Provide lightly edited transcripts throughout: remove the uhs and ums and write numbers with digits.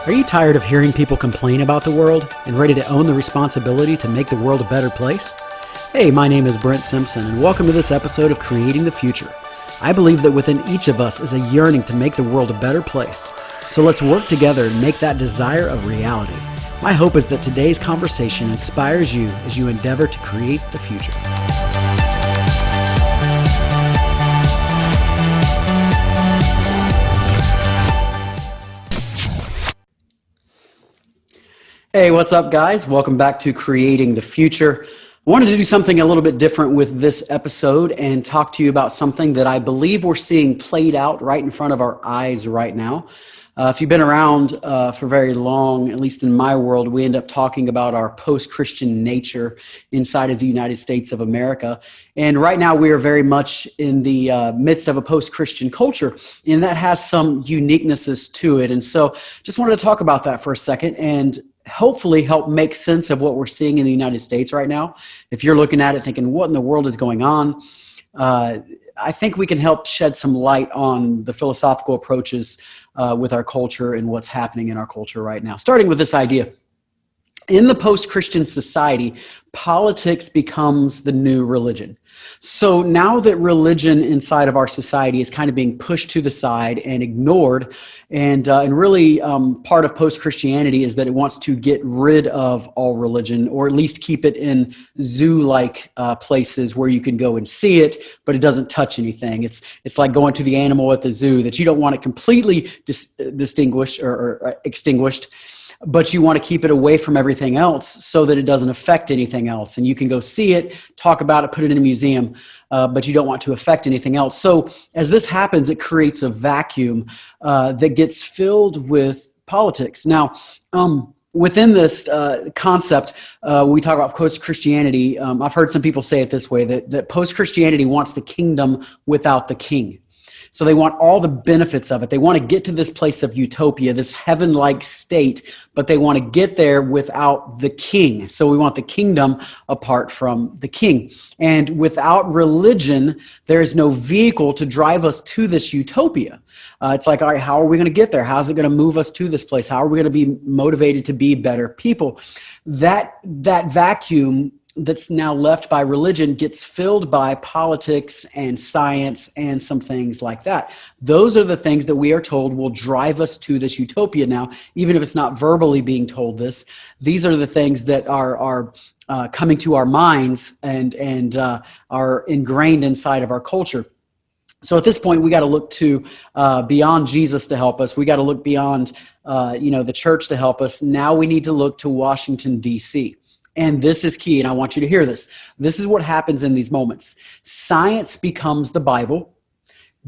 Are you tired of hearing people complain about the world and ready to own the responsibility to make the world a better place? Hey, my name is Brent Simpson, and welcome to this episode of Creating the Future. I believe that within each of us is a yearning to make the world a better place. So let's work together and make that desire a reality. My hope is that today's conversation inspires you as you endeavor to create the future. Hey, what's up, guys? Welcome back to Creating the Future. I wanted to do something a little bit different with this episode and talk to you about something that I believe we're seeing played out right in front of our eyes right now. If you've been around for very long, at least in my world, we end up talking about our post-Christian nature inside of the United States of America. And right now we are very much in the midst of a post-Christian culture, and that has some uniquenesses to it. And so just wanted to talk about that for a second and hopefully help make sense of what we're seeing in the United States right now. If you're looking at it thinking, what in the world is going on? I think we can help shed some light on the philosophical approaches with our culture and what's happening in our culture right now. Starting with this idea. In the post-Christian society, politics becomes the new religion. So now that religion inside of our society is kind of being pushed to the side and ignored, and really part of post-Christianity is that it wants to get rid of all religion, or at least keep it in zoo-like places where you can go and see it, but it doesn't touch anything. It's like going to the animal at the zoo that you don't want it completely distinguished or extinguished, but you want to keep it away from everything else so that it doesn't affect anything else. And you can go see it, talk about it, put it in a museum, but you don't want to affect anything else. So as this happens, it creates a vacuum that gets filled with politics. Now, within this concept, we talk about post-Christianity. I've heard some people say it this way, that post-Christianity wants the kingdom without the king. So they want all the benefits of it. They want to get to this place of utopia, this heaven-like state, but they want to get there without the king. So we want the kingdom apart from the king. And without religion, there is no vehicle to drive us to this utopia. It's like, all right, how are we going to get there? How's it going to move us to this place? How are we going to be motivated to be better people? That vacuum that's now left by religion gets filled by politics and science and some things like that. Those are the things that we are told will drive us to this utopia now, even if it's not verbally being told this. These are the things that are coming to our minds and are ingrained inside of our culture. So at this point, we got to look to beyond Jesus to help us. We got to look beyond the church to help us. Now we need to look to Washington, D.C., and this is key, and I want you to hear this. This is what happens in these moments. Science becomes the Bible,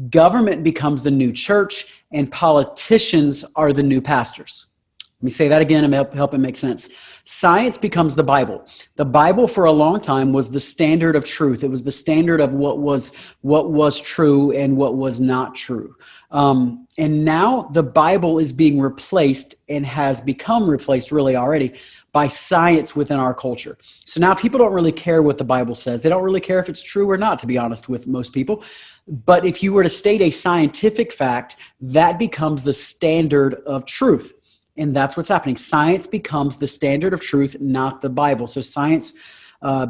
government becomes the new church, and politicians are the new pastors. Let me say that again and help it make sense. Science becomes the Bible. The Bible for a long time was the standard of truth. It was the standard of what was true and what was not true. And now the Bible is being replaced and has become replaced really already by science within our culture. So now people don't really care what the Bible says. They don't really care if it's true or not, to be honest with most people. But if you were to state a scientific fact, that becomes the standard of truth. And that's what's happening. Science becomes the standard of truth, not the Bible. So science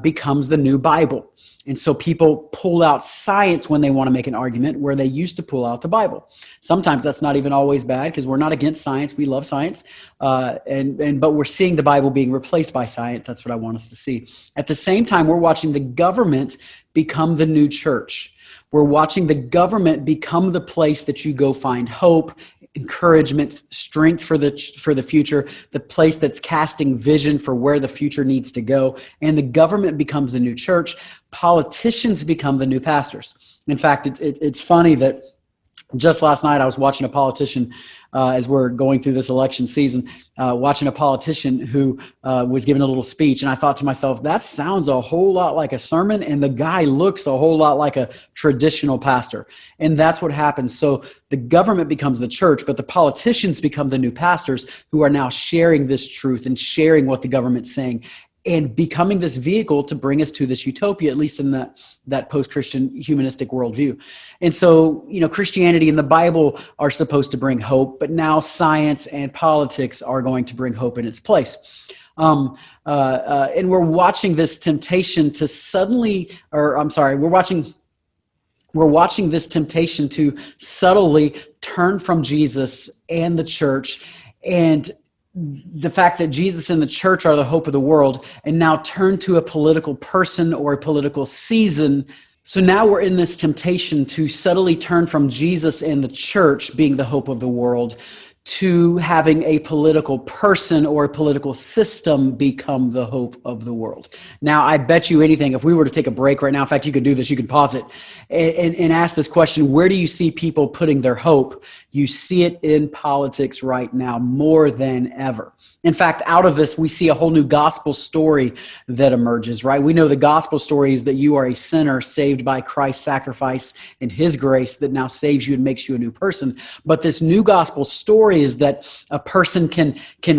becomes the new Bible. And so people pull out science when they want to make an argument where they used to pull out the Bible. Sometimes that's not even always bad because we're not against science. We love science. But we're seeing the Bible being replaced by science. That's what I want us to see. At the same time, we're watching the government become the new church. We're watching the government become the place that you go find hope, encouragement, strength for the future, the place that's casting vision for where the future needs to go. And the government becomes the new church. Politicians become the new pastors. In fact, it's funny that just last night I was watching a politician as we're going through this election season, watching a politician who was giving a little speech. And I thought to myself, that sounds a whole lot like a sermon. And the guy looks a whole lot like a traditional pastor. And that's what happens. So the government becomes the church, but the politicians become the new pastors who are now sharing this truth and sharing what the government's saying. and becoming this vehicle to bring us to this utopia, at least in that post-Christian humanistic worldview. And so, Christianity and the Bible are supposed to bring hope, but now science and politics are going to bring hope in its place. And we're watching this temptation to we're watching this temptation to subtly turn from Jesus and the church, and the fact that Jesus and the church are the hope of the world, and now turn to a political person or a political season. So now we're in this temptation to subtly turn from Jesus and the church being the hope of the world to having a political person or a political system become the hope of the world. Now, I bet you anything, if we were to take a break right now, in fact, you could do this, you could pause it and ask this question: where do you see people putting their hope? You see it in politics right now more than ever. In fact, out of this, we see a whole new gospel story that emerges, right? We know the gospel story is that you are a sinner saved by Christ's sacrifice and his grace that now saves you and makes you a new person. But this new gospel story is that a person can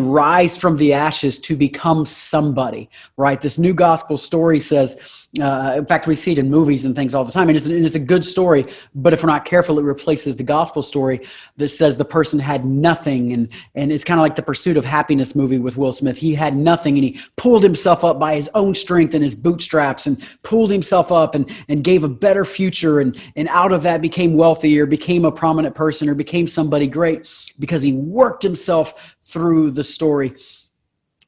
rise from the ashes to become somebody, right? This new gospel story says, in fact, we see it in movies and things all the time, and it's a good story, but if we're not careful, it replaces the gospel story that says the person had nothing, and it's kind of like the Pursuit of Happiness movie with Will Smith. He had nothing, and he pulled himself up by his own strength and his bootstraps, and pulled himself up and gave a better future, and out of that became wealthy, or became a prominent person, or became somebody great because he worked himself through the story.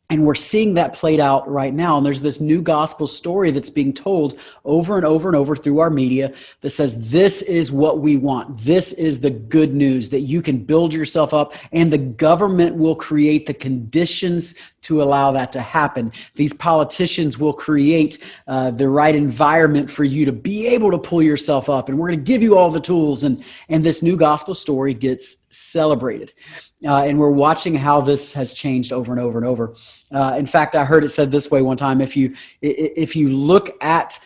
And we're seeing that played out right now. And there's this new gospel story that's being told over and over and over through our media that says, this is what we want. This is the good news, that you can build yourself up and the government will create the conditions to allow that to happen. These politicians will create the right environment for you to be able to pull yourself up. And we're going to give you all the tools. And this new gospel story gets celebrated. And we're watching how this has changed over and over and over. In fact, I heard it said this way one time: if you look at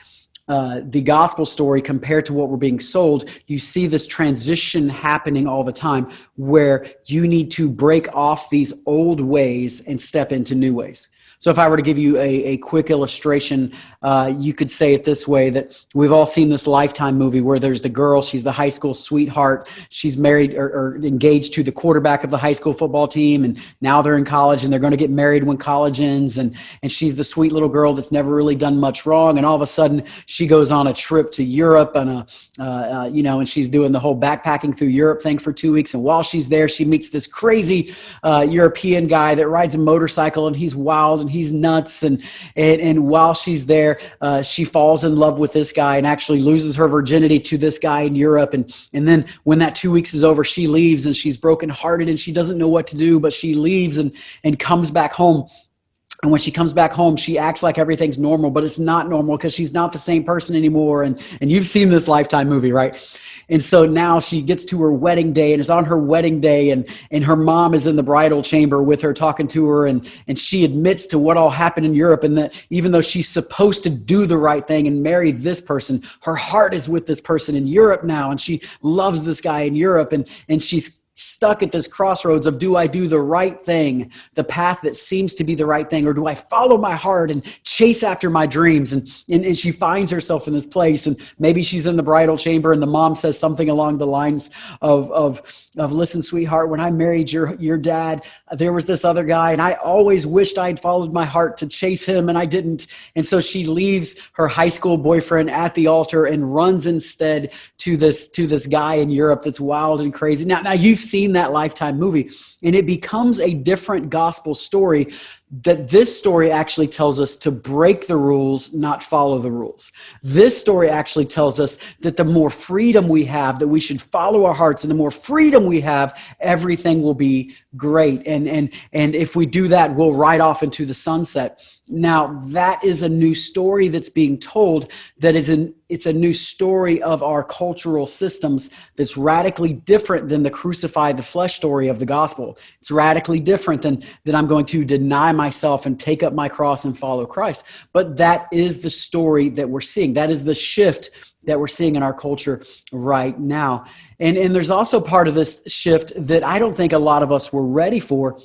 the gospel story compared to what we're being sold, you see this transition happening all the time, where you need to break off these old ways and step into new ways. So if I were to give you a quick illustration, you could say it this way: that we've all seen this Lifetime movie where there's the girl, she's the high school sweetheart, she's married or engaged to the quarterback of the high school football team, and now they're in college and they're going to get married when college ends, and she's the sweet little girl that's never really done much wrong, and all of a sudden she goes on a trip to Europe and and she's doing the whole backpacking through Europe thing for 2 weeks, and while she's there, she meets this crazy European guy that rides a motorcycle, and he's wild and he's nuts, and while she's there, she falls in love with this guy and actually loses her virginity to this guy in Europe, and then when that 2 weeks is over, she leaves, and she's brokenhearted and she doesn't know what to do, but she leaves and comes back home. And when she comes back home, she acts like everything's normal, but it's not normal because she's not the same person anymore. And you've seen this Lifetime movie, right? And so now she gets to her wedding day, and it's on her wedding day, and her mom is in the bridal chamber with her, talking to her, and she admits to what all happened in Europe, and that even though she's supposed to do the right thing and marry this person, her heart is with this person in Europe now, and she loves this guy in Europe, and she's stuck at this crossroads of, do I do the right thing, the path that seems to be the right thing, or do I follow my heart and chase after my dreams? And she finds herself in this place, and maybe she's in the bridal chamber, and the mom says something along the lines of listen, sweetheart, when I married your dad, there was this other guy, and I always wished I'd followed my heart to chase him, and I didn't. And so she leaves her high school boyfriend at the altar and runs instead to this guy in Europe that's wild and crazy. Now you've seen that Lifetime movie, and it becomes a different gospel story, that this story actually tells us to break the rules, not follow the rules. This story actually tells us that the more freedom we have, that we should follow our hearts, and the more freedom we have, everything will be great. And if we do that, we'll ride off into the sunset. Now, that is a new story that's being told, it's a new story of our cultural systems that's radically different than the crucify the flesh story of the gospel. It's radically different than that I'm going to deny myself and take up my cross and follow Christ. But that is the story that we're seeing. That is the shift that we're seeing in our culture right now. And there's also part of this shift that I don't think a lot of us were ready for.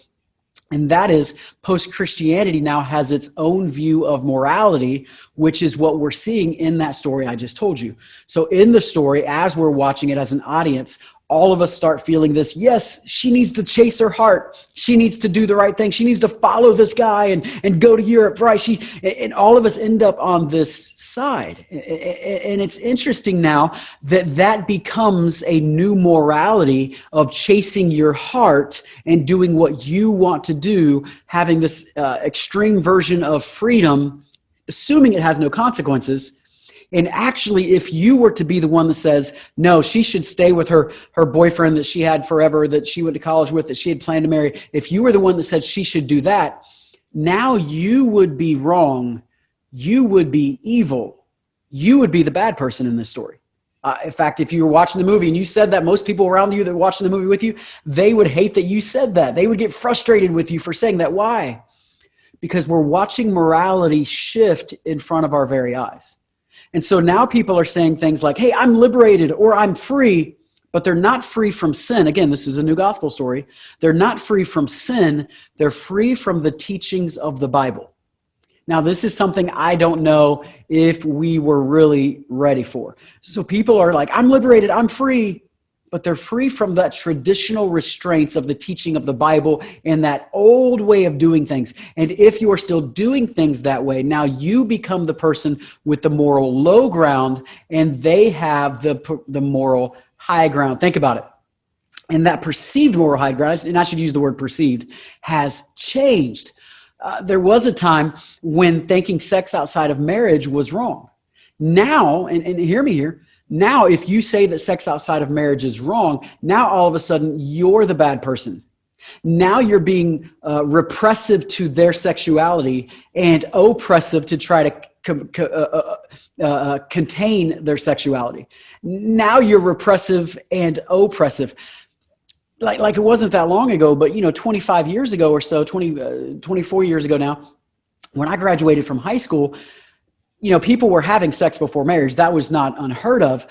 And that is, post-Christianity now has its own view of morality, which is what we're seeing in that story I just told you. So in the story, as we're watching it as an audience, all of us start feeling this, yes, she needs to chase her heart. She needs to do the right thing. She needs to follow this guy and go to Europe, right? And all of us end up on this side. And it's interesting now that becomes a new morality of chasing your heart and doing what you want to do, having this extreme version of freedom, assuming it has no consequences. And actually, if you were to be the one that says, no, she should stay with her boyfriend that she had forever, that she went to college with, that she had planned to marry, if you were the one that said she should do that, now you would be wrong. You would be evil. You would be the bad person in this story. In fact, if you were watching the movie and you said that, most people around you that were watching the movie with you, they would hate that you said that. They would get frustrated with you for saying that. Why? Because we're watching morality shift in front of our very eyes. And so now people are saying things like, hey, I'm liberated or I'm free, but they're not free from sin. Again, this is a new gospel story. They're not free from sin. They're free from the teachings of the Bible. Now, this is something I don't know if we were really ready for. So people are like, I'm liberated, I'm free, but they're free from that traditional restraints of the teaching of the Bible and that old way of doing things. And if you are still doing things that way, now you become the person with the moral low ground and they have the moral high ground. Think about it. And that perceived moral high ground, and I should use the word perceived, has changed. There was a time when thinking sex outside of marriage was wrong. Now, and hear me here, now, if you say that sex outside of marriage is wrong, now all of a sudden you're the bad person. Now you're being repressive to their sexuality and oppressive to try to contain their sexuality. Now you're repressive and oppressive. Like it wasn't that long ago, but 25 years ago or so, 24 years ago now, when I graduated from high school, people were having sex before marriage. That was not unheard of.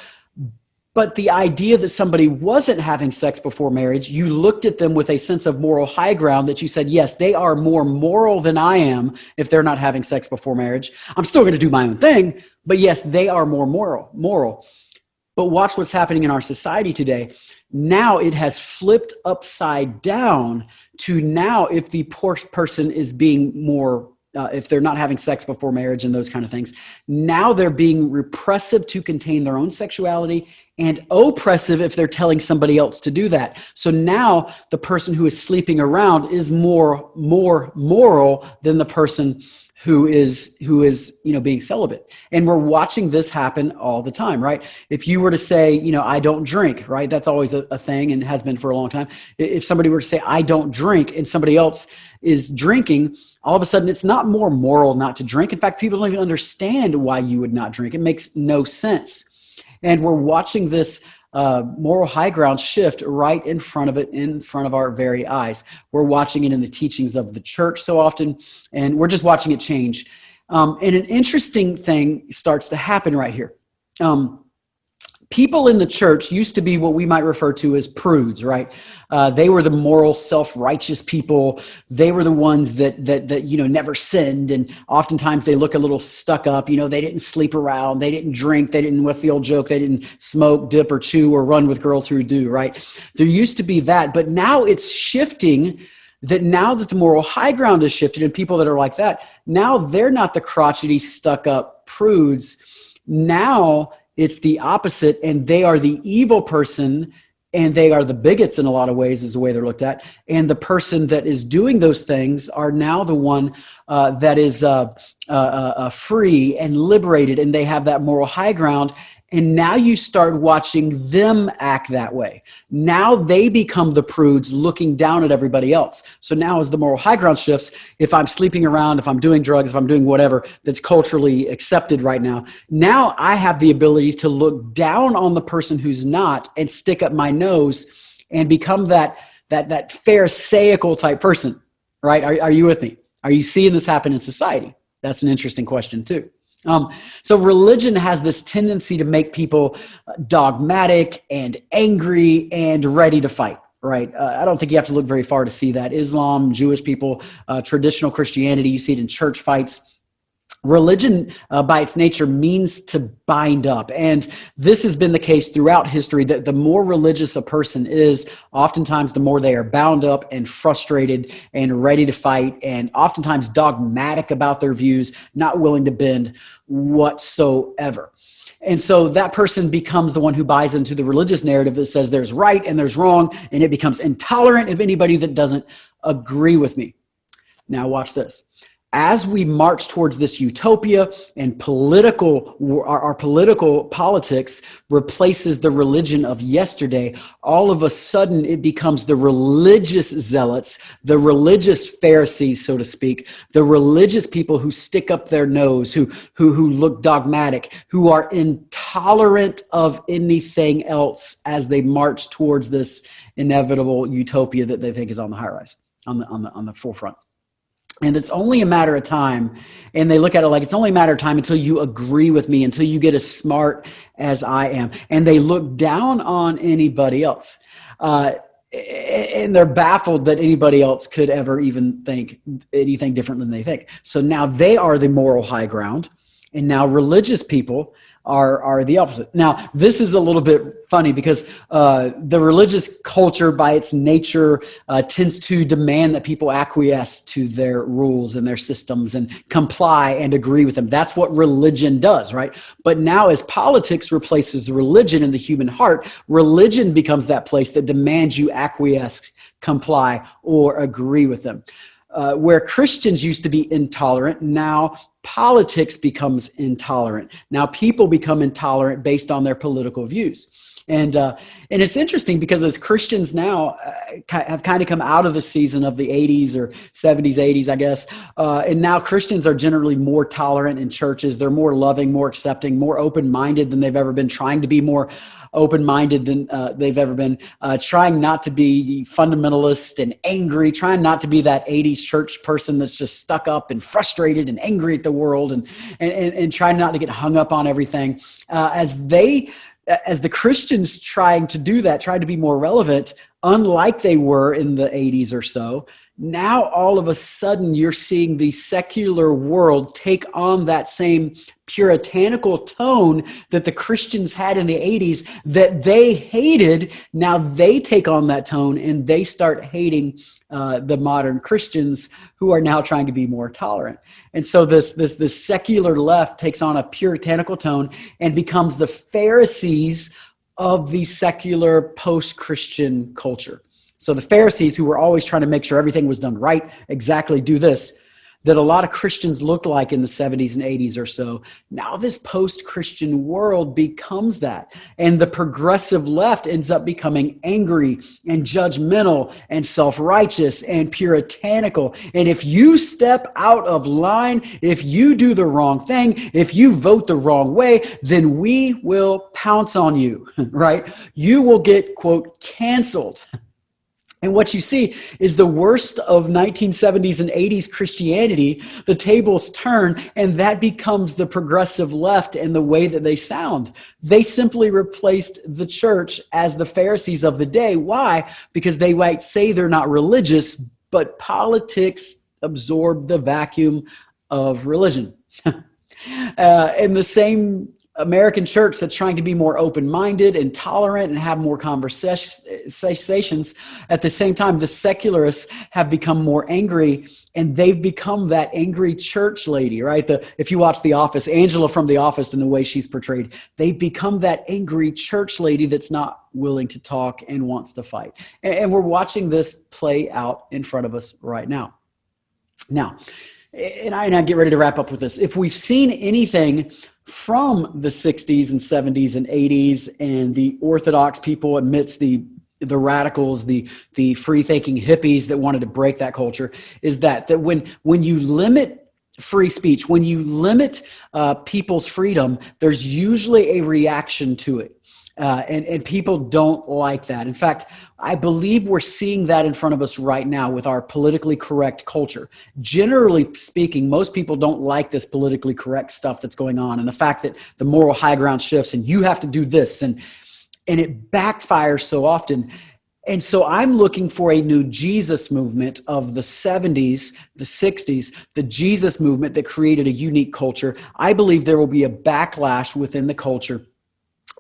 But the idea that somebody wasn't having sex before marriage, you looked at them with a sense of moral high ground that you said, yes, they are more moral than I am if they're not having sex before marriage. I'm still going to do my own thing, but yes, they are more moral. But watch what's happening in our society today. Now it has flipped upside down to now if the poor person is being more if they're not having sex before marriage and those kind of things, now they're being repressive to contain their own sexuality and oppressive if they're telling somebody else to do that. So now the person who is sleeping around is more moral than the person who is being celibate. And we're watching this happen all the time, right? If you were to say, I don't drink, right? That's always a thing and has been for a long time. If somebody were to say, I don't drink, and somebody else is drinking, all of a sudden it's not more moral not to drink. In fact, people don't even understand why you would not drink. It makes no sense. And we're watching this moral high ground shift right in front of our very eyes. We're watching it in the teachings of the church so often, and we're just watching it change. And an interesting thing starts to happen right here. People in the church used to be what we might refer to as prudes, right? They were the moral, self-righteous people. They were the ones that never sinned, and oftentimes they look a little stuck up. They didn't sleep around, they didn't drink, they didn't. What's the old joke? They didn't smoke, dip, or chew, or run with girls who do. Right? There used to be that, but now it's shifting. That now that the moral high ground is shifted, and people that are like that, now they're not the crotchety, stuck up prudes. Now it's the opposite, and they are the evil person, and they are the bigots in a lot of ways is the way they're looked at. And the person that is doing those things are now the one that is free and liberated, and they have that moral high ground. And now you start watching them act that way. Now they become the prudes looking down at everybody else. So now as the moral high ground shifts, if I'm sleeping around, if I'm doing drugs, if I'm doing whatever that's culturally accepted right now, now I have the ability to look down on the person who's not and stick up my nose and become that pharisaical type person, right? Are you with me? Are you seeing this happen in society? That's an interesting question too. So religion has this tendency to make people dogmatic and angry and ready to fight, right? I don't think you have to look very far to see that. Islam, Jewish people, traditional Christianity, you see it in church fights. Religion, by its nature, means to bind up. And this has been the case throughout history, that the more religious a person is, oftentimes the more they are bound up and frustrated and ready to fight, and oftentimes dogmatic about their views, not willing to bend whatsoever. And so that person becomes the one who buys into the religious narrative that says there's right and there's wrong, and it becomes intolerant of anybody that doesn't agree with me. Now watch this. As we march towards this utopia and our politics replaces the religion of yesterday, all of a sudden it becomes the religious zealots, the religious Pharisees, so to speak, the religious people who stick up their nose, who look dogmatic, who are intolerant of anything else as they march towards this inevitable utopia that they think is on the high rise, on the forefront. And it's only a matter of time, and they look at it like it's only a matter of time until you agree with me, until you get as smart as I am. And they look down on anybody else. And they're baffled that anybody else could ever even think anything different than they think. So now they are the moral high ground, and now religious people are the opposite. Now, this is a little bit funny because the religious culture by its nature tends to demand that people acquiesce to their rules and their systems and comply and agree with them. That's what religion does, right? But now as politics replaces religion in the human heart, religion becomes that place that demands you acquiesce, comply, or agree with them. Where Christians used to be intolerant, now politics becomes intolerant. Now people become intolerant based on their political views. And it's interesting because as Christians now have kind of come out of the season of the 80s or 70s, 80s, I guess, and now Christians are generally more tolerant in churches. They're more loving, more accepting, more open-minded than they've ever been, trying to be more open-minded than they've ever been, trying not to be fundamentalist and angry, trying not to be that 80s church person that's just stuck up and frustrated and angry at the world, and trying not to get hung up on everything. As the Christians trying to do that, trying to be more relevant, unlike they were in the 80s or so, now all of a sudden you're seeing the secular world take on that same puritanical tone that the Christians had in the 80s that they hated. Now they take on that tone and they start hating the modern Christians who are now trying to be more tolerant. And so this secular left takes on a puritanical tone and becomes the Pharisees of the secular post-Christian culture. So the Pharisees, who were always trying to make sure everything was done right, exactly do this, that a lot of Christians looked like in the 70s and 80s or so. Now this post-Christian world becomes that. And the progressive left ends up becoming angry and judgmental and self-righteous and puritanical. And if you step out of line, if you do the wrong thing, if you vote the wrong way, then we will pounce on you, right? You will get, quote, canceled. And what you see is the worst of 1970s and 80s Christianity, the tables turn, and that becomes the progressive left and the way that they sound. They simply replaced the church as the Pharisees of the day. Why? Because they might say they're not religious, but politics absorbed the vacuum of religion. And the same American church that's trying to be more open-minded and tolerant and have more conversations. At the same time, the secularists have become more angry, and they've become that angry church lady, right? If you watch The Office, Angela from The Office and the way she's portrayed, they've become that angry church lady that's not willing to talk and wants to fight. And we're watching this play out in front of us right now. Now, and I get ready to wrap up with this. If we've seen anything from the 60s and 70s and 80s and the Orthodox people amidst the radicals, the free-thinking hippies that wanted to break that culture, is that when you limit free speech, when you limit people's freedom, there's usually a reaction to it. And people don't like that. In fact, I believe we're seeing that in front of us right now with our politically correct culture. Generally speaking, most people don't like this politically correct stuff that's going on, and the fact that the moral high ground shifts and you have to do this, and it backfires so often. And so I'm looking for a new Jesus movement of the 70s, the 60s, the Jesus movement that created a unique culture. I believe there will be a backlash within the culture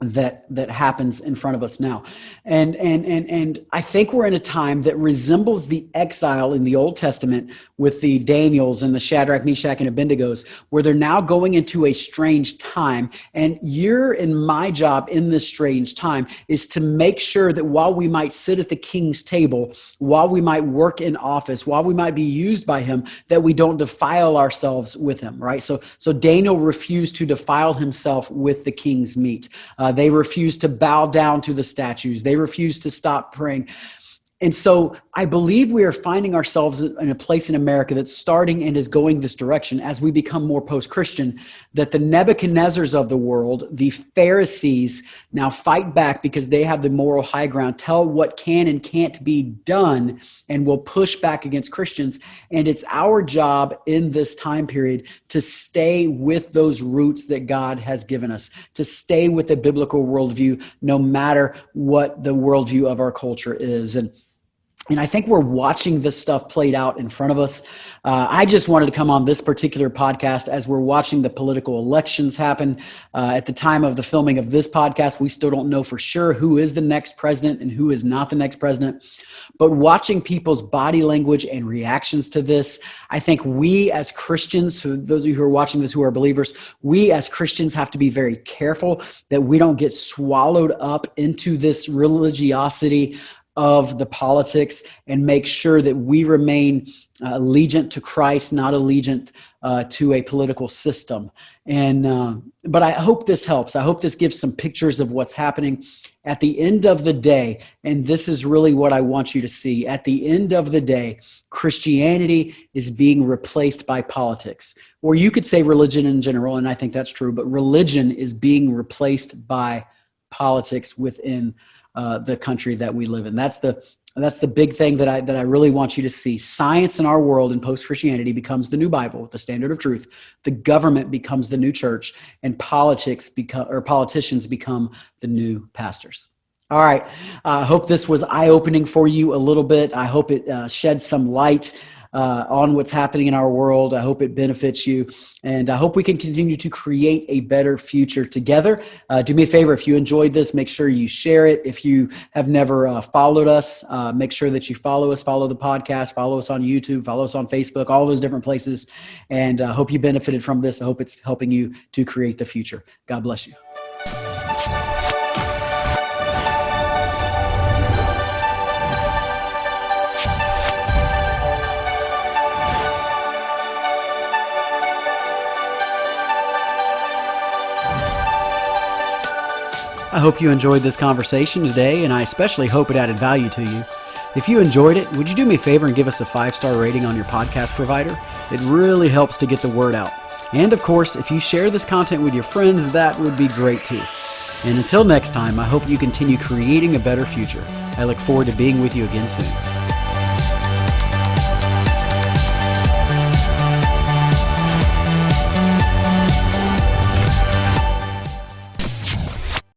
that happens in front of us now. And I think we're in a time that resembles the exile in the Old Testament with the Daniels and the Shadrach, Meshach, and Abednego, where they're now going into a strange time. And your and my job in this strange time is to make sure that while we might sit at the king's table, while we might work in office, while we might be used by him, that we don't defile ourselves with him, right? So Daniel refused to defile himself with the king's meat. They refused to bow down to the statues. They refused to stop praying. And so I believe we are finding ourselves in a place in America that's starting and is going this direction as we become more post-Christian, that the Nebuchadnezzars of the world, the Pharisees, now fight back because they have the moral high ground, tell what can and can't be done, and will push back against Christians. And it's our job in this time period to stay with those roots that God has given us, to stay with the biblical worldview, no matter what the worldview of our culture is. And I think we're watching this stuff played out in front of us. I just wanted to come on this particular podcast as we're watching the political elections happen. At the time of the filming of this podcast, we still don't know for sure who is the next president and who is not the next president. But watching people's body language and reactions to this, I think we as Christians, for those of you who are watching this who are believers, we as Christians have to be very careful that we don't get swallowed up into this religiosity of the politics, and make sure that we remain allegiant to Christ, not allegiant to a political system. But I hope this helps. I hope this gives some pictures of what's happening. At the end of the day, and this is really what I want you to see, at the end of the day, Christianity is being replaced by politics. Or you could say religion in general, and I think that's true, but religion is being replaced by politics within the country that we live in. That's the big thing that I really want you to see. Science in our world in post-Christianity becomes the new Bible, the standard of truth. The government becomes the new church, and politicians become the new pastors. All right. I hope this was eye-opening for you a little bit. I hope it sheds some light on what's happening in our world. I hope it benefits you, and I hope we can continue to create a better future together. Do me a favor, if you enjoyed this, make sure you share it. If you have never followed us, make sure that you follow us, follow the podcast, follow us on YouTube, follow us on Facebook, all those different places, and I hope you benefited from this. I hope it's helping you to create the future. God bless you. I hope you enjoyed this conversation today, and I especially hope it added value to you. If you enjoyed it, would you do me a favor and give us a 5-star rating on your podcast provider? It really helps to get the word out. And of course, if you share this content with your friends, that would be great too. And until next time, I hope you continue creating a better future. I look forward to being with you again soon.